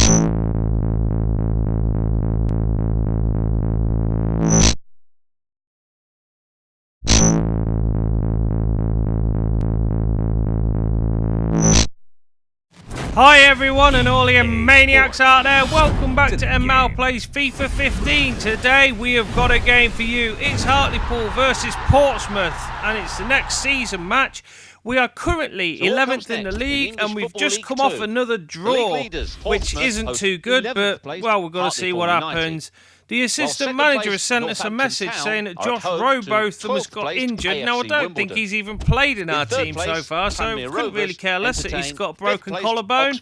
Hi everyone and all you maniacs out there, welcome back to En-Mao Plays FIFA 15. Today we have got a game for you. It's Hartlepool versus Portsmouth and it's the next season match. We are currently 11th in the league and we've just come off another draw, which isn't too good, but well, we've got to see what happens. The assistant manager has sent us a message saying that Josh Robotham has got injured. Now, I don't think he's even played in our team so far, so I couldn't really care less that he's got a broken collarbone.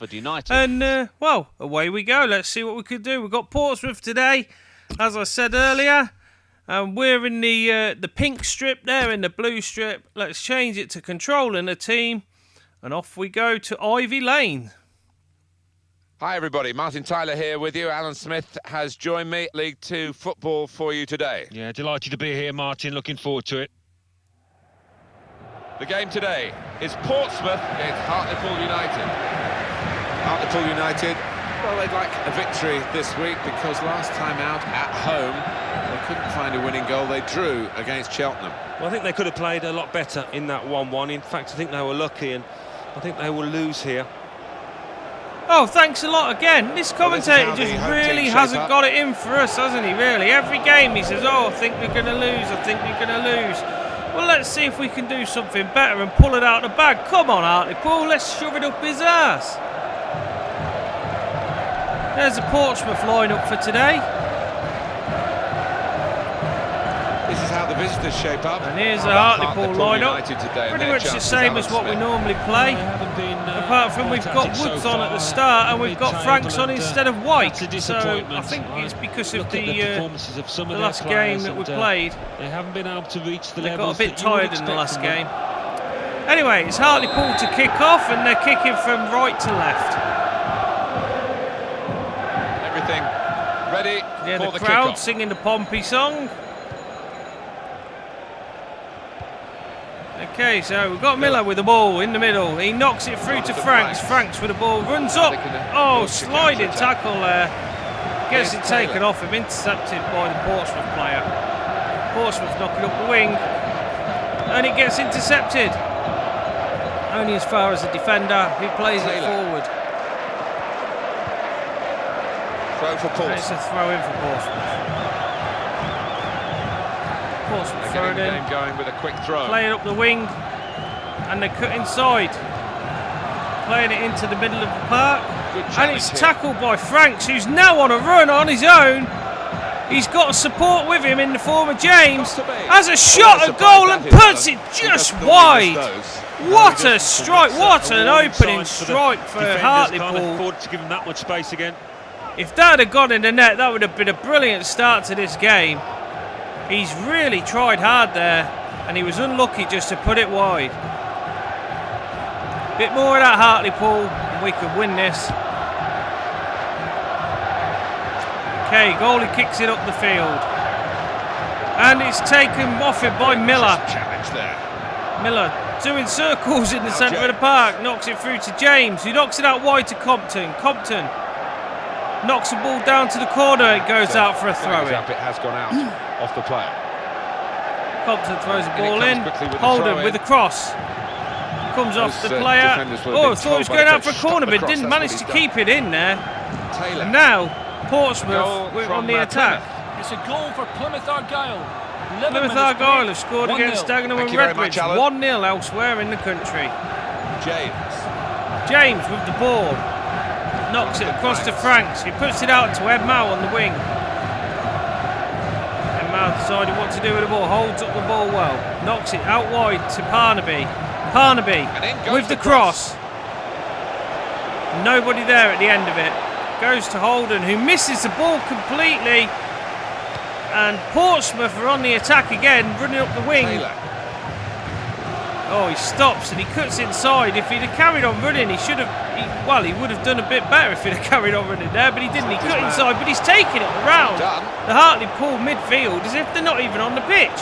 And, well, away we go. Let's see what we could do. We've got Portsmouth today, as I said earlier. And we're in the pink strip there, in the blue strip. Let's change it to controlling the team. And off we go to Ivy Lane. Hi everybody, Martin Tyler here with you. Alan Smith has joined me. League 2 football for you today. Yeah, delighted to be here, Martin. Looking forward to it. The game today is Portsmouth against Hartlepool United. Hartlepool United, well, they'd like a victory this week because last time out at home they couldn't find a winning goal. They drew against Cheltenham. Well, I think they could have played a lot better in that 1-1. In fact, I think they were lucky and I think they will lose here. Oh, thanks a lot again. This commentator just really hasn't got it in for us, hasn't he, really? Every game he says, oh, I think we're going to lose, I think we're going to lose. Well, let's see if we can do something better and pull it out of the bag. Come on, Hartlepool, let's shove it up his ass. There's the Portsmouth lineup for today. This is how the visitors shape up. And here's the Hartlepool lineup. Pretty much the same as what we normally play. Apart from we've got Woods on at the start and we've got Franks on instead of White. So I think it's because of the last game that we played. They haven't been able to reach the they got a bit tired in the last game. Anyway, it's Hartlepool to kick off and they're kicking from right to left. Everything ready for the the crowd kickoff. Singing the Pompey song. Okay, so we've got Miller with the ball in the middle. He knocks it through to Franks. Franks with the ball, runs up. Oh, sliding tackle there. Gets it taken off him, intercepted by the Portsmouth player. Portsmouth knocking up the wing. And it gets intercepted. Only as far as the defender who plays it forward. Throw for Portsmouth. It's a throw in for Portsmouth. Portsmouth throw it in. Game going with a quick throw. Play it up the wing, and they cut inside. Playing it into the middle of the park, and it's tackled by Franks, who's now on a run on his own. He's got support with him in the form of James. Has a shot at goal and puts it just wide. What a strike! What an opening strike for Hartlepool. Can't afford to give him that much space again. If that had gone in the net, that would have been a brilliant start to this game. He's really tried hard there, and he was unlucky just to put it wide. Bit more of that Hartlepool, and we could win this. Okay, goalie kicks it up the field. And it's taken off it by Miller. Challenge there. Miller doing circles in the centre of the park, knocks it through to James, who knocks it out wide to Compton. Compton knocks the ball down to the corner, it goes out for a throw-in. It has gone out off the player. Compton throws the ball in. Holden with the cross. Comes off the player. Oh, I thought he was going out for a corner, but didn't manage to keep it in there. And now, Portsmouth on the attack. It's a goal for Plymouth Argyle. Plymouth Argyle have scored against Dagenham and Redbridge. 1-0 elsewhere in the country. James with the ball. Knocks it across to Franks. He puts it out to EnMao on the wing. EnMao decided what to do with the ball. Holds up the ball well. Knocks it out wide to Parnaby. Parnaby with the cross. Nobody there at the end of it. Goes to Holden, who misses the ball completely. And Portsmouth are on the attack again, running up the wing. Oh, he stops and he cuts inside. If he'd have carried on running, he should have. He would have done a bit better if he'd have carried on running there, but he didn't. He cut inside, but he's taking it around the Hartlepool midfield as if they're not even on the pitch.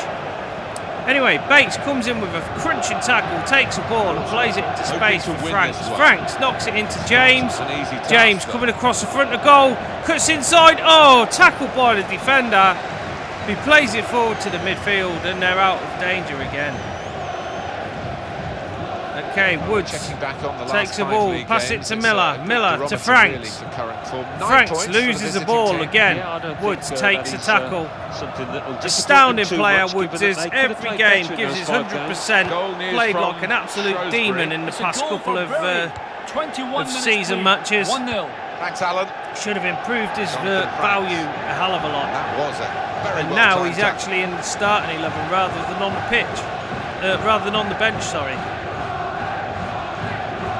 Anyway, Bates comes in with a crunching tackle, takes the ball and plays it into space for Franks. Franks knocks it into James. James coming across the front of goal, cuts inside. Oh, tackled by the defender. He plays it forward to the midfield and they're out of danger again. Okay, Woods takes the ball, pass it to Miller. Miller to Franks. Franks loses the ball again. Woods takes a tackle. Astounding player Woods is. Every game gives his 100%. Played like an absolute demon in the past couple of season matches. Thanks, Alan. Should have improved his value a hell of a lot. That was a very and now he's actually in the starting 11 rather than on the pitch. Rather than on the bench, sorry.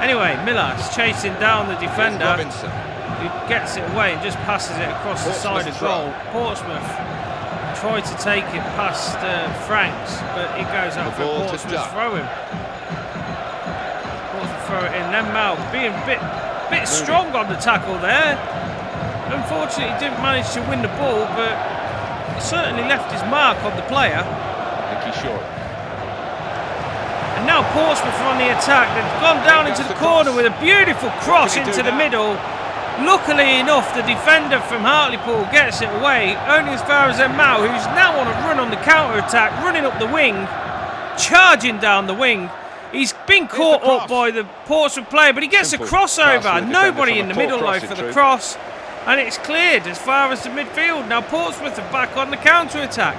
Anyway, Miller's chasing down the defender, who gets it away and just passes it across the side of goal. Portsmouth tried to take it past Franks, but it goes out for Portsmouth throw-in. Portsmouth throw it in. En-Mao being a bit strong on the tackle there. Unfortunately, he didn't manage to win the ball, but he certainly left his mark on the player. And now Portsmouth are on the attack. They've gone down into the corner with a beautiful cross into the middle. Luckily enough, the defender from Hartlepool gets it away, only as far as En-Mao, who's now on a run on the counter-attack, running up the wing, charging down the wing. He's been caught up by the Portsmouth player, but he gets a crossover. Nobody in the middle though for the cross, and it's cleared as far as the midfield. Now Portsmouth are back on the counter-attack,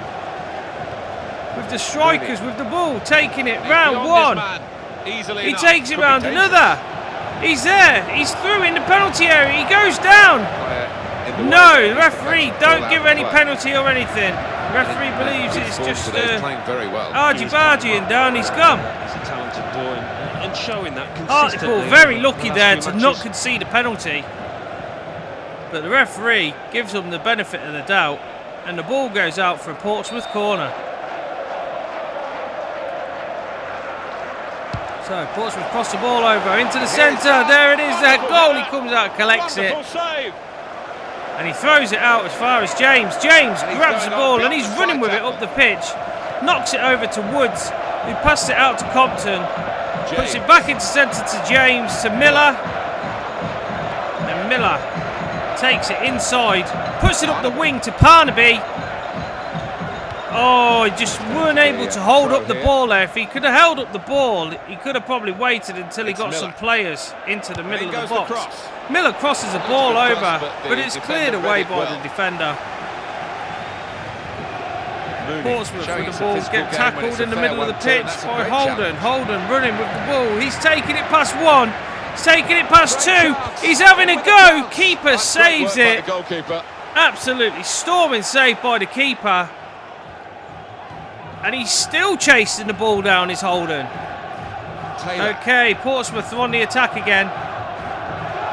with the strikers with the ball, taking it round one. He takes it round another. He's there. He's through in the penalty area. He goes down. No, the referee don't give any penalty or anything. The referee believes it's just argy-bargy and down he's gone. He's a talented boy and showing that consistently. Hartlepool very lucky there to not concede a penalty. But the referee gives them the benefit of the doubt and the ball goes out for a Portsmouth corner. So Portsmouth cross the ball over into the centre. There it is. That goal. He comes out, collects it, and he throws it out as far as James. James grabs the ball and he's running with it up the pitch. Knocks it over to Woods, who passed it out to Compton. Puts it back into centre to James, to Miller, and Miller takes it inside, puts it up the wing to Parnaby. Oh, he just weren't able to hold up the ball there. If he could have held up the ball, he could have probably waited until he got some players into the middle of the box. Miller crosses the ball over, but it's cleared away by the defender. Portsmouth with the ball get tackled in the middle of the pitch by Holden. Holden running with the ball. He's taking it past one. He's taking it past two. He's having a go. Keeper saves it. Absolutely storming save by the keeper. And he's still chasing the ball down, is Holden. Okay, Portsmouth are on the attack again.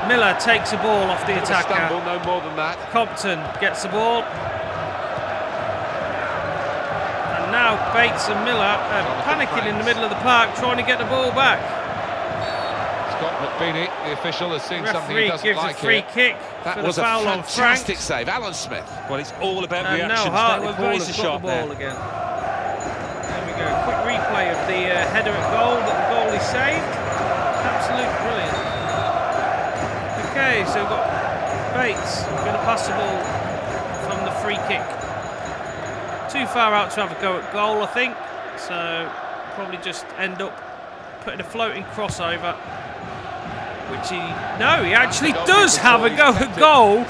Miller takes the ball off the attacker. No more than that. Compton gets the ball. And now Bates and Miller are panicking in the middle of the park, trying to get the ball back. Scott McBeanie, the official, has seen something he doesn't gives like a free kick for the foul on Frank. Fantastic save, Alan Smith. Well, it's all about and reactions. now Hartlepool has got the ball again. There we go, quick replay of the header at goal that the goalie saved. Absolute brilliant. Okay, so we've got Bates going to pass the ball from the free kick. Too far out to have a go at goal, I think. So probably just end up putting a floating crossover. Which he actually does have a go at goal.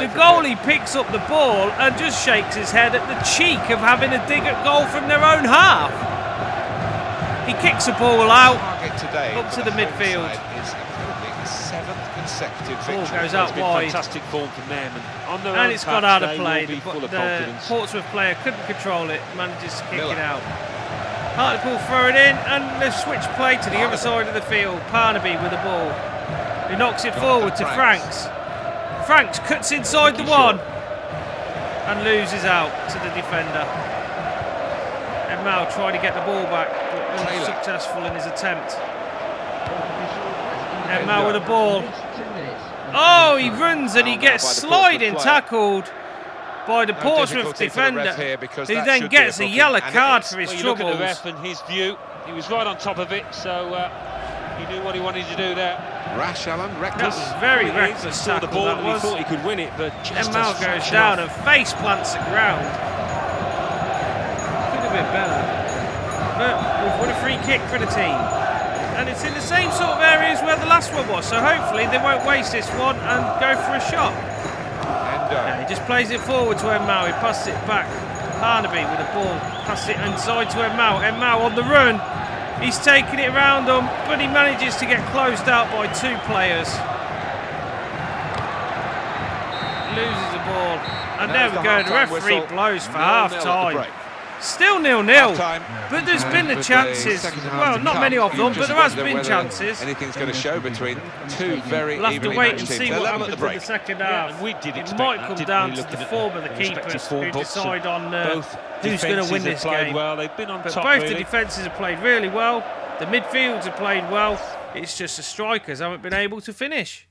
The goalie picks up the ball and just shakes his head at the cheek of having a dig at goal from their own half. He kicks the ball out up to the midfield. Ball goes out wide. Fantastic form from them, and it's gone out of play. The Portsmouth player couldn't control it, manages to kick it out. Hartlepool throw it in, and they switch play to the other side of the field. Parnaby with the ball. He knocks it forward to Franks. Franks cuts inside the one and loses out to the defender. En-Mao tried to get the ball back, but unsuccessful in his attempt. En-Mao with the ball. Oh, he runs and he gets sliding tackled by the No Portsmouth difficulty for the ref defender, here, because who that then should be a gets a booking, yellow and it card is. for his Well, you look troubles. at the ref and his view. He was right on top of it, so he knew what he wanted to do there. Rash, Alan, That reckless. was very He reckless saw the tackle, ball that and he was. thought he could win it, but just En-Mao a goes fraction down off. and face plants the ground. Could have been better. But we've won a free kick for the team. And it's in the same sort of areas where the last one was, so hopefully they won't waste this one and go for a shot. Yeah, he just plays it forward to En-Mao, he passes it back. Barnaby with the ball, passes it inside to En-Mao. En-Mao on the run, he's taking it around them, but he manages to get closed out by two players. Loses the ball, and there we go, the referee blows for half-time. Still 0-0, but there's been the chances, well, not many of them, but there has been chances. Anything's going to show between two very We'll have to evenly wait matched and teams. see They're what level happens at the in the break. second Yeah, half. and we did It expect might that, come didn't down we, to looking the at form of the respective keepers form who books, decide on both who's going to defences win have this played game. well. They've been on But top, both really. the defences have played really well. The midfields have played well. It's just the strikers haven't been able to finish.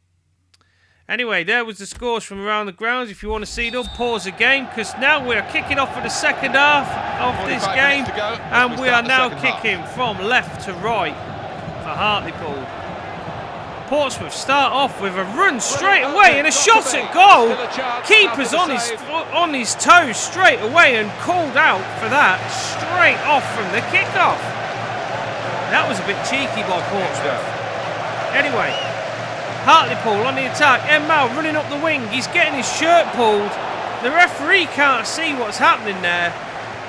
Anyway, there was the scores from around the grounds. If you want to see them, pause the game, because now we are kicking off for the second half of this 45 game, minutes to go as and we we are start the now second half. kicking from left to right for Hartlepool. Portsmouth start off with a run straight away and a shot at goal. Keeper's on his toes straight away and called out for that straight off from the kickoff. That was a bit cheeky by Portsmouth. Anyway, Hartlepool on the attack. En-Mao running up the wing. He's getting his shirt pulled. The referee can't see what's happening there.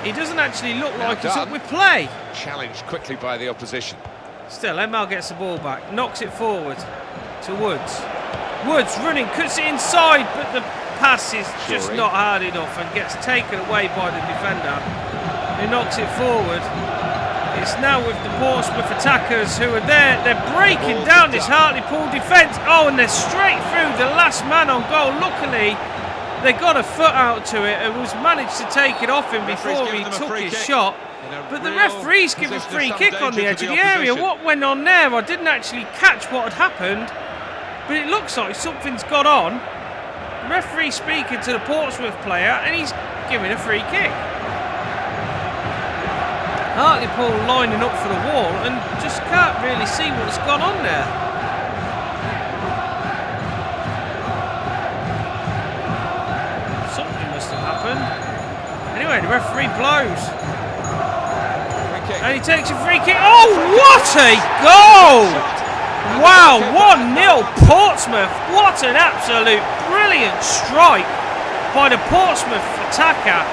He doesn't actually look like he's up with play. Challenged quickly by the opposition. Still, En-Mao gets the ball back, knocks it forward to Woods. Woods running, cuts it inside, but the pass is just not hard enough and gets taken away by the defender, who knocks it forward. It's now with the Portsmouth attackers who are there. They're breaking down this Hartlepool defence. Oh, and they're straight through the last man on goal. Luckily, they got a foot out to it and was managed to take it off him before he took his shot. But the referee's given free kick on the edge of the area. What went on there? I didn't actually catch what had happened, but it looks like something's got on. The referee speaking to the Portsmouth player, and he's giving a free kick. Hartlepool lining up for the wall and just can't really see what's gone on there. Something must have happened. Anyway, the referee blows. And he takes a free kick. Oh, what a goal! Wow, 1-0 Portsmouth. What an absolute brilliant strike by the Portsmouth attacker.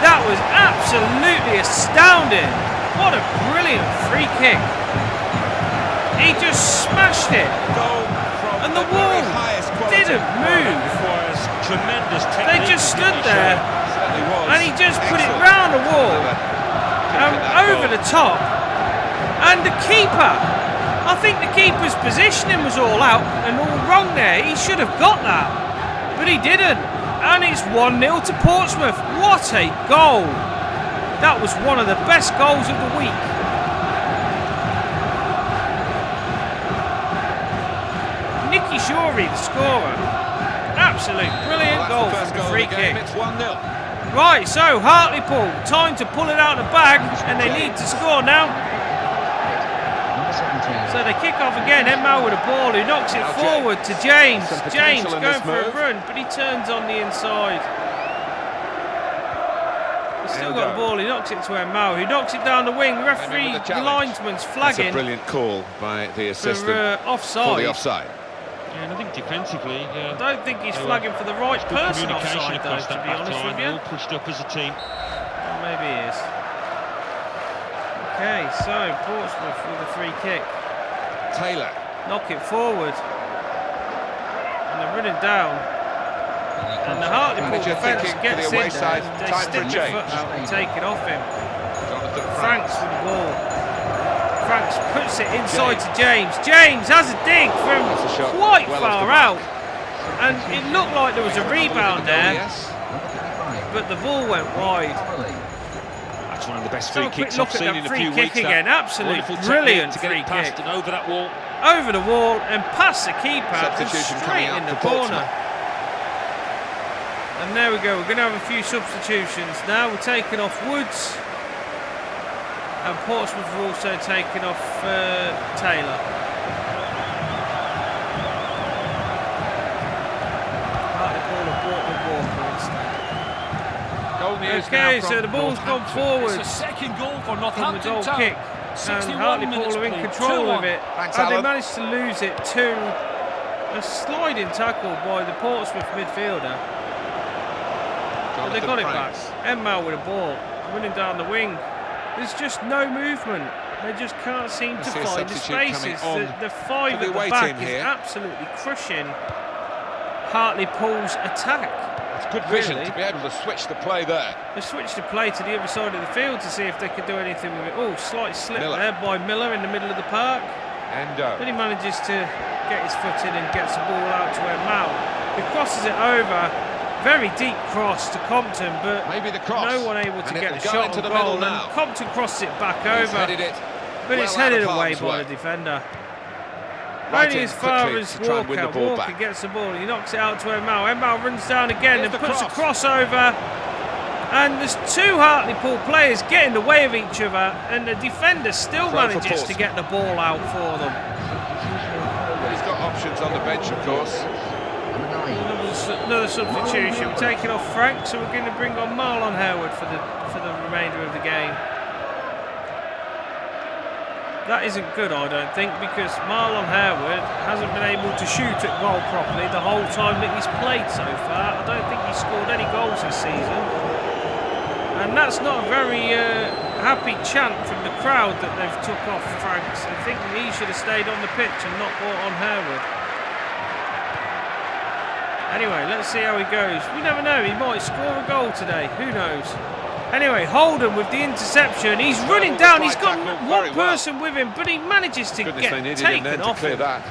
That was absolutely astounding. What a brilliant free kick. He just smashed it. And the wall didn't move. They just stood there. And he just put it round the wall and over the top. And the keeper, I think the keeper's positioning was all out and all wrong there. He should have got that, but he didn't. And it's 1-0 to Portsmouth. What a goal! That was one of the best goals of the week. Nicky Shorey, the scorer. Absolute brilliant goal from the free kick. It's 1-0. Right, so Hartlepool, time to pull it out of the bag, and they need to score now. So they kick off again. En-Mao with a ball, who knocks it forward to James. James going for a run, but he turns on the inside. He's still got the ball. He knocks it to En-Mao, who knocks it down the wing. The referee, the linesman's flagging. That's a brilliant call by the assistant for offside. For the offside. Yeah, and I think defensively, I don't think he's flagging for the right person offside, though, to be honest with you. All pushed up as a team. Well, maybe he is. Okay, so Portsmouth with a free kick. Taylor. Knock it forward. And they're running down. And the Hartlepool defence gets in there. They stick their foot out and take it off him. Franks with the ball. Franks puts it inside to James. James has a dig from quite far out. And it looked like there was a rebound there. But the ball went wide. That's one of the best So free a quick kicks look I've at seen that in a free few kick weeks. again. Absolute brilliant To get free it past kick. and over that wall. Over the wall and past the keeper and Substitution coming straight out in the for corner. Portsmouth. And there we go, we're going to have a few substitutions now. We're taking off Woods, and Portsmouth have also taken off Taylor. Hartlepool have brought the Walker instead. Goal news Okay, now so from the ball's gone Northampton. forward It's a second goal for from the Northampton goal Town. kick. And 61 Hartlepool minutes are in played, control of 2-1. it. Thanks, And they Alan. managed to lose it to a sliding tackle by the Portsmouth midfielder. But they got it back. En-Mao with a ball, running down the wing. There's just no movement. They just can't seem to see a find the substitute spaces. coming on The five for the at the away back team is here. absolutely crushing Hartlepool's attack. It's good vision Really? to be able to switch the play there. They switched the play to the other side of the field to see if they could do anything with it. Oh, slight slip Miller. there by Miller in the middle of the park. Endo. Then he manages to get his foot in and gets the ball out to En-Mao. He crosses it over. Very deep cross to Compton, but Maybe the cross. no one able to And get it'll a go shot into on the goal. middle now. And Compton crosses it back He's over, headed it but it's well out headed of away harm's by way. the defender. Right Only in as far quickly as to try and win the Walker. ball Walker back. gets the ball. He knocks it out to En-Mao. En-Mao runs down again Here's and the puts cross. a crossover. And there's two Hartlepool players get in the way of each other, and the defender still Throw for manages to Portsmouth. get the ball out for them. He's got options on the bench, of course. Another substitution. We're taking off Frank, so we're going to bring on Marlon Harewood for the remainder of the game. That isn't good, I don't think, because Marlon Harewood hasn't been able to shoot at goal properly the whole time that he's played so far. I don't think he's scored any goals this season. And that's not a very happy chant from the crowd that they've took off Franks. I think that he should have stayed on the pitch and not brought on Harewood. Anyway, let's see how he goes. We never know, he might score a goal today, who knows. Anyway, Holden with the interception. He's running down, he's got one person with him, but he manages to Goodness, get they needed him taken then to off clear him that.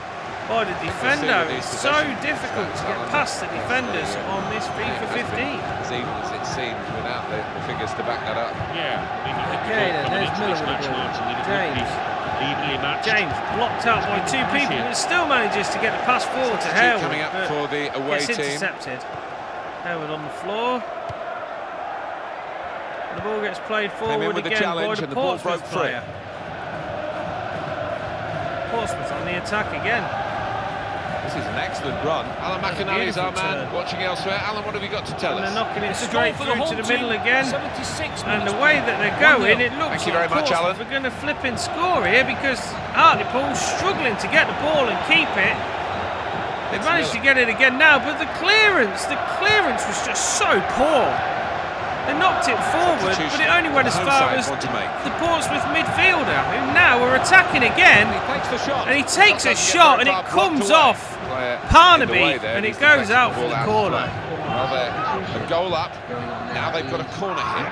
by the defender. these It's so possessions. difficult to get past the defenders on this FIFA 15. As even as it seems, without the figures to back that up. Yeah, I mean, you think Okay, then, coming there's into Miller this with the match, ball. Martin, that it would James. be evenly matched. James blocked out by two people, but still manages to get the pass forward to Substitute Harewood. coming up but for the away gets team. intercepted. Harewood on the floor. The ball gets played in forward with the again by challenge the and the ball Portsmouth broke free. player. Portsmouth on the attack again. This is an excellent run. Alan That's a McInally's our beautiful man, turn. watching elsewhere. Alan, what have you got to tell And us? they're knocking it It's a straight goal for the through whole to the team. middle again. 76 And the minutes way played. that they're 1-0. going, it looks Thank you like very much, Portsmouth Alan. are going to flip and score here because Hartlepool's struggling to get the ball and keep it. They've managed to get it again now, but the clearance was just so poor. They knocked it forward, but it only went as The home far side as want to make. the Portsmouth midfielder, who now are attacking again. He takes the shot. And he takes a Doesn't get shot very and it far, blocked comes away. off Player in the Parnaby, way there, and he's it goes deflected out the for ball the out of corner. play. Well, they're a goal up. Now they've got a corner here.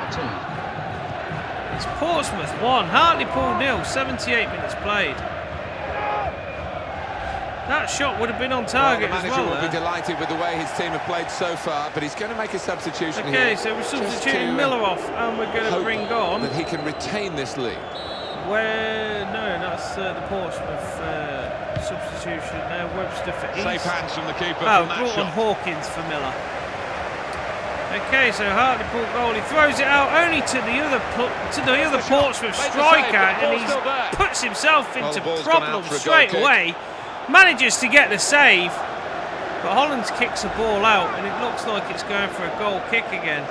It's Portsmouth 1, Hartlepool 0, 78 minutes played. That shot would have been on target the as manager well. will be there. delighted with the way his team have played so far, but he's going to make a substitution here. Okay, so we're substituting Miller off, and we're going to hope bring on. that he can retain this lead. No, that's the Portsmouth substitution there. Webster for East. Safe hands from the keeper Oh, from that brought on shot. Hawkins for Miller. Okay, so Hartlepool goal. He throws it out only to the other Portsmouth Made the striker, save, but the and ball's he still there. puts himself Well, into the ball's gone out problems for a goal straight kick. away. Manages to get the save, but Hollands kicks the ball out, and it looks like it's going for a goal kick again.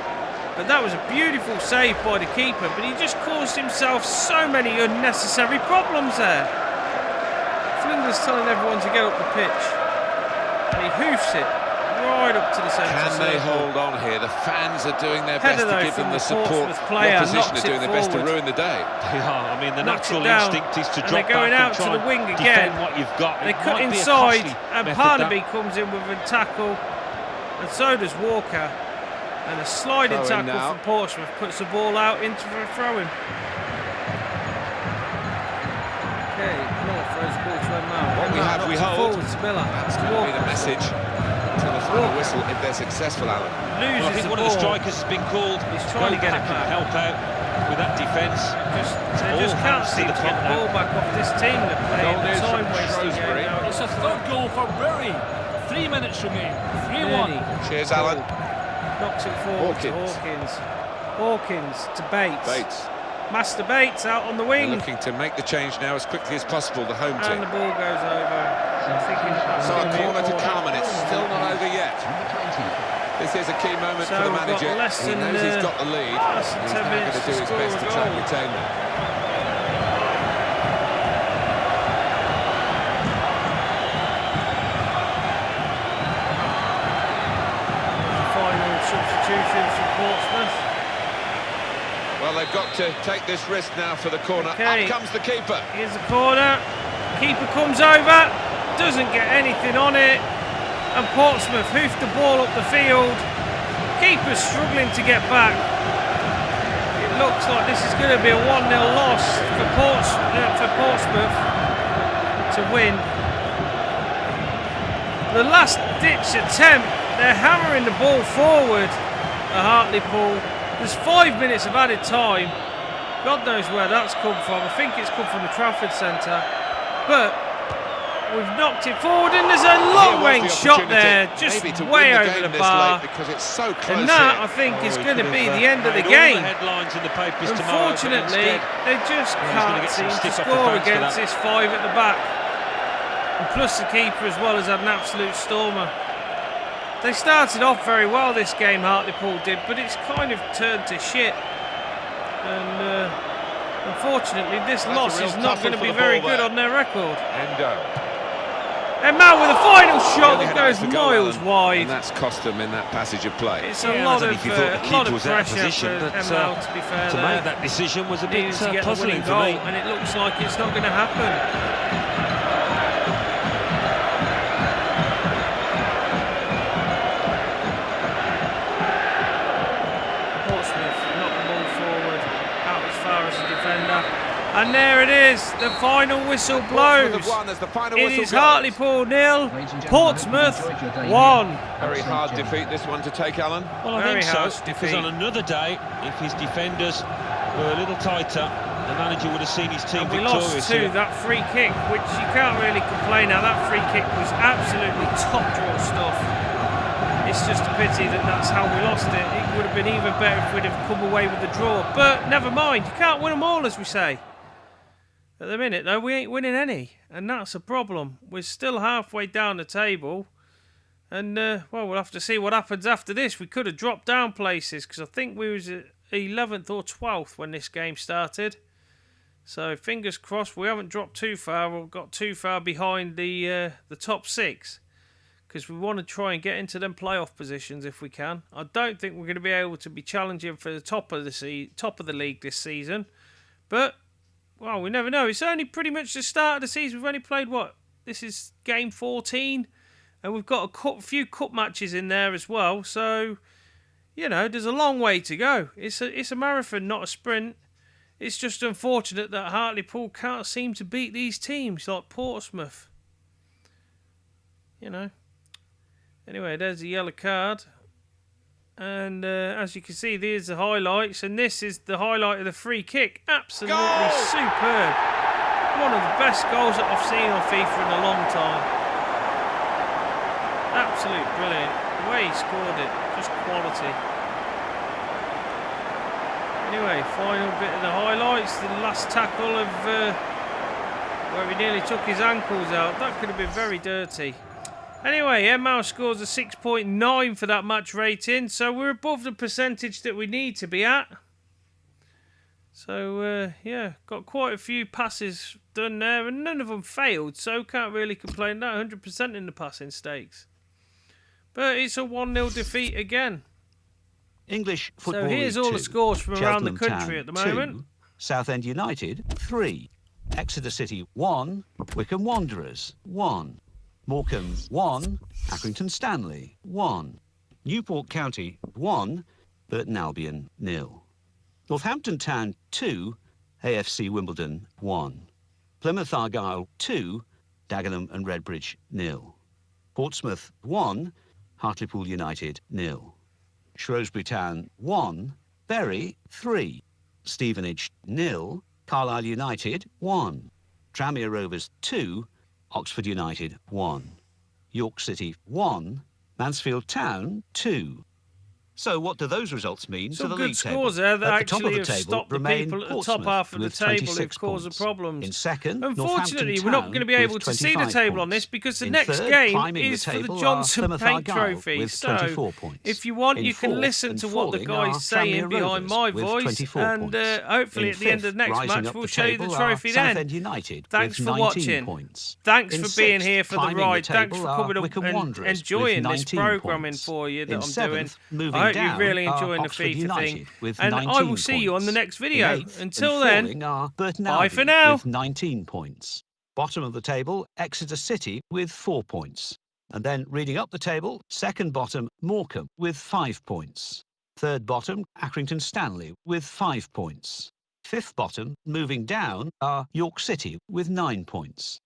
But that was a beautiful save by the keeper, but he just caused himself so many unnecessary problems there. Flinders telling everyone to get up the pitch, and he hoofs it right up to the centre Can they circle. hold on here? The fans are doing their best Header, to though, give them from the the support. Portsmouth The player, opposition knocks are doing it their best to forward. ruin the day. Yeah, I mean, the Knocks it natural down, instinct is to and drop they're going back out and to try the wing and again. defend what you've got. They It cut might be a inside, costly and method, Parnaby that. comes in with a tackle, and so does Walker. And a sliding Throw in tackle now. from Portsmouth puts the ball out into a throw-in. Okay, Miller throws the ball to En-Mao. What we En-Mao have, we knocks it hold. forward to Miller. That's going to be the Walker message to the final whistle if they're successful, Alan. Well, I loses think the one ball. of the strikers has been called. He's trying to get it Go back. and help out with that defence. They all just can't hands to seem the to get top the now. ball back off this team that play Goal in the news from time-wasting Shrewsbury. game now. It's a third goal for Bury. 3 minutes remain. 3-1. Cheers, Alan. Knocks it forward to Hawkins. Hawkins to Bates. Bates. Master Bates out on the wing. They're looking to make the change now as quickly as possible, the home And team. the ball goes over. I'm thinking that's So a gonna be corner to come, and it's still not over yet. This is a key moment So for the we've got manager. less He than, knows he's got the lead. less than He's 10 now going minutes to do to his score best a to try and goal. retain them. Final substitutions for Portsmouth. Well, they've got to take this risk now for the corner. Okay. Up comes the keeper. Here's the corner. Keeper comes over, doesn't get anything on it, and Portsmouth hoofed the ball up the field. Keeper's struggling to get back. It looks like this is going to be a 1-0 loss for Portsmouth to win. The last-ditch attempt, they're hammering the ball forward at Hartlepool. There's 5 minutes of added time. God knows where that's come from. I think it's come from the Trafford Centre. But we've knocked it forward, and there's a long-range shot there, just way over the bar. Because it's so close. And that, I think, is going to be the end of the game. Headlines in the papers tomorrow, but Unfortunately, instead, they just he's gonna can't get some seem to stick off the score fans for against that. this 5 at the back. And plus the keeper as well has had an absolute stormer. They started off very well, this game, Hartlepool did, but it's kind of turned to shit. And unfortunately, this loss is not going to be very good on their record. En-Mao with a final shot that goes miles wide. And that's cost them in that passage of play. It's a lot of pressure for En-Mao, to be fair. To make that decision was a bit Needed to get the puzzling winning to goal, me. and it looks like it's not going to happen. And there it is, the final whistle blows. It is Hartlepool 0, Portsmouth 1. Very hard defeat this one to take, Alan. Well, I Very think so, harsh because defeat. on another day, if his defenders were a little tighter, the manager would have seen his team And we victorious lost to here. that free kick, which you can't really complain now. That free kick was absolutely top draw stuff. It's just a pity that that's how we lost it. It would have been even better if we'd have come away with the draw. But never mind, you can't win them all, as we say. At the minute, though, we ain't winning any, and that's a problem. We're still halfway down the table, and, well, we'll have to see what happens after this. We could have dropped down places, because I think we was at 11th or 12th when this game started. So, fingers crossed, we haven't dropped too far, or got too far behind the top 6, because we want to try and get into them playoff positions if we can. I don't think we're going to be able to be challenging for the top of the league this season, but well, we never know. It's only pretty much the start of the season. We've only played, what? This is game 14. And we've got a few cup matches in there as well. So, you know, there's a long way to go. It's a marathon, not a sprint. It's just unfortunate that Hartlepool can't seem to beat these teams like Portsmouth. You know. Anyway, there's the yellow card. And as you can see, there's the highlights, and this is the highlight of the free kick. Absolutely superb. One of the best goals that I've seen on FIFA in a long time. Absolute brilliant. The way he scored it, just quality. Anyway, final bit of the highlights. The last tackle of where he nearly took his ankles out. That could have been very dirty. Anyway, En-Mao scores a 6.9 for that match rating, so we're above the percentage that we need to be at. So, yeah, got quite a few passes done there, and none of them failed, so can't really complain that 100% in the passing stakes. But it's a 1-0 defeat again. English Football So here's League all the 2. scores from around the Cheltenham country Town, at the moment. 2, Southend United 3, Exeter City 1, Wycombe Wanderers 1. Morecambe 1, Accrington Stanley 1, Newport County 1, Burton Albion 0, Northampton Town 2, AFC Wimbledon 1, Plymouth Argyle 2, Dagenham and Redbridge 0, Portsmouth 1, Hartlepool United 0, Shrewsbury Town 1, Bury 3, Stevenage 0, Carlisle United 1, Tranmere Rovers 2, Oxford United 1, York City 1, Mansfield Town 2, So what do those results mean to Some the good league scores table? there that At the top actually of the have table stopped the remain people at the top Portsmouth half of the with table who've 26 caused the points. problems. In second, Unfortunately, Northampton we're not Town going to be able with to see the 25 table on points. this because the In next third, game climbing is the for the table Johnson are Plymouth Paint Argyle Trophy. with So, 24 points. if you want, In you can fourth listen and to what the falling guy's are saying Tranmere behind Rovers my with voice, 24 and points. hopefully In at the end of the fifth, next rising match, up we'll the show you the table are trophy then. Southend United Thanks with for 19 watching. points. Thanks In for being sixth, here for the climbing ride. Thanks table for are coming up Wycombe and Wanderers with enjoying this 19 programming points. for you that In I'm doing. seventh, moving I hope down you're really are enjoying the Oxford FIFA United thing. with And 19 I will see you on the points. next video. In eighth Until and then, falling are Burton bye for Albion now. with 19 points. Bottom of the table, Exeter City with 4 points. And then reading up the table, second bottom, Morecambe with 5 points. Third bottom, Accrington Stanley with 5 points. Fifth bottom, moving down, are York City with 9 points.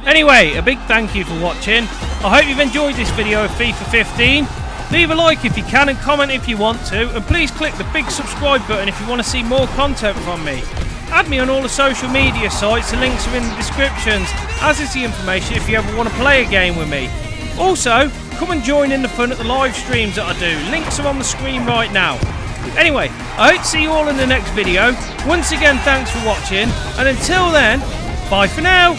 Anyway, a big thank you for watching. I hope you've enjoyed this video of FIFA 15. Leave a like if you can and comment if you want to. And please click the big subscribe button if you want to see more content from me. Add me on all the social media sites, the links are in the descriptions, as is the information if you ever want to play a game with me. Also, come and join in the fun at the live streams that I do. Links are on the screen right now. Anyway, I hope to see you all in the next video. Once again, thanks for watching, and until then, bye for now.